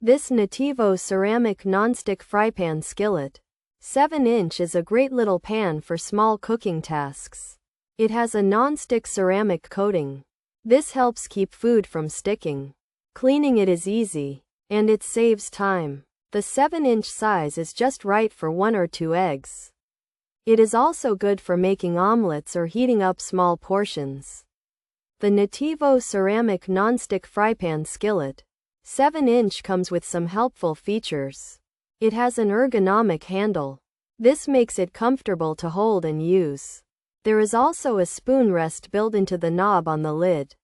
This NATIVO ceramic non-stick frypan skillet 7-inch is a great little pan for small cooking tasks. It has a non-stick ceramic coating. This helps keep food from sticking. Cleaning it is easy, and it saves time. The 7-inch size is just right for 1 or 2 eggs. It is also good for making omelets or heating up small portions. The NATIVO ceramic non-stick frypan skillet 7-inch comes with some helpful features. It has an ergonomic handle. This makes it comfortable to hold and use. There is also a spoon rest built into the knob on the lid.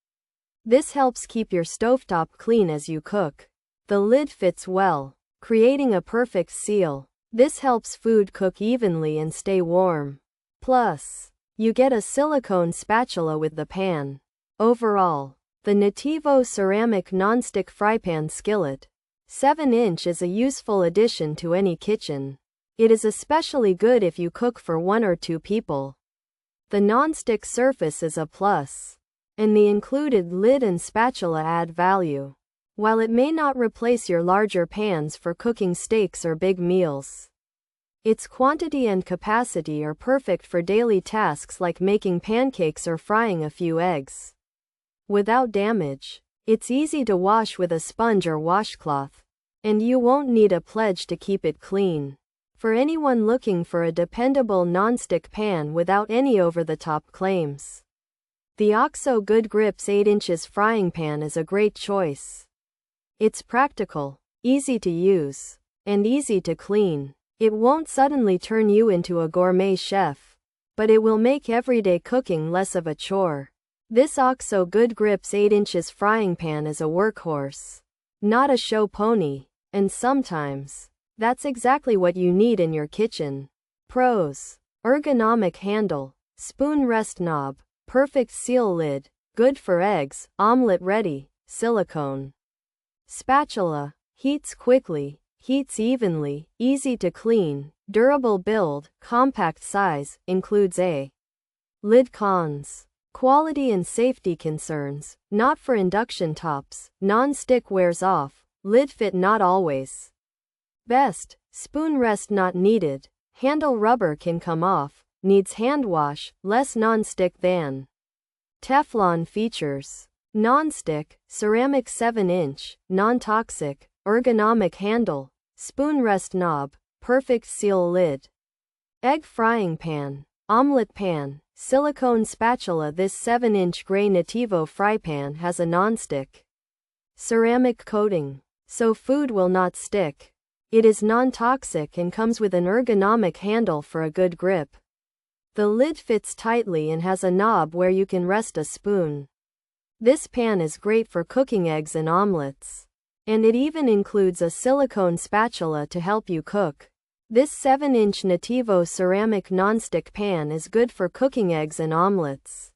This helps keep your stovetop clean as you cook. The lid fits well, creating a perfect seal. This helps food cook evenly and stay warm. Plus, you get a silicone spatula with the pan. Overall, the NATIVO ceramic non-stick frypan skillet 7-inch is a useful addition to any kitchen. It is especially good if you cook for 1 or 2 people. The non-stick surface is a plus, and the included lid and spatula add value. While it may not replace your larger pans for cooking steaks or big meals, its quantity and capacity are perfect for daily tasks like making pancakes or frying a few eggs. Without damage, it's easy to wash with a sponge or washcloth, and you won't need a pledge to keep it clean. For anyone looking for a dependable non-stick pan without any over-the-top claims, the OXO Good Grips 8-inch frying pan is a great choice. It's practical, easy to use, and easy to clean. It won't suddenly turn you into a gourmet chef, but it will make everyday cooking less of a chore. This OXO Good Grips 8-inch frying pan is a workhorse, not a show pony, and sometimes that's exactly what you need in your kitchen. Pros: ergonomic handle, spoon rest knob, perfect seal lid, good for eggs, omelet ready, silicone. Spatula, heats quickly, heats evenly, easy to clean, durable build, compact size, includes a lid. Cons: quality and safety concerns, not for induction tops, non-stick wears off, lid fit not always. Best: spoon rest not needed, handle rubber can come off, needs hand wash, less non-stick than Teflon. Features: non-stick, ceramic 7-inch, non-toxic, ergonomic handle, spoon rest knob, perfect seal lid. Egg frying pan, omelet pan, silicone spatula. This 7-inch gray NATIVO frypan has a non-stick ceramic coating, so food will not stick. It is non-toxic and comes with an ergonomic handle for a good grip. The lid fits tightly and has a knob where you can rest a spoon. This pan is great for cooking eggs and omelets, and it even includes a silicone spatula to help you cook. This 7-inch NATIVO ceramic non-stick pan is good for cooking eggs and omelets.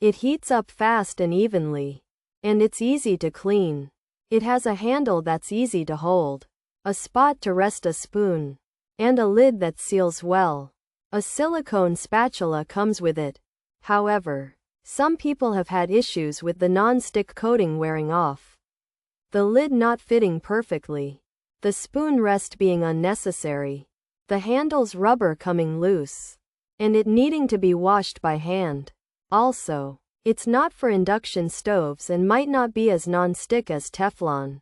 It heats up fast and evenly, and it's easy to clean. It has a handle that's easy to hold, a spot to rest a spoon, and a lid that seals well. A silicone spatula comes with it. However, some people have had issues with the non-stick coating wearing off, the lid not fitting perfectly, the spoon rest being unnecessary, the handle's rubber coming loose, and it needing to be washed by hand. Also, it's not for induction stoves and might not be as non-stick as Teflon.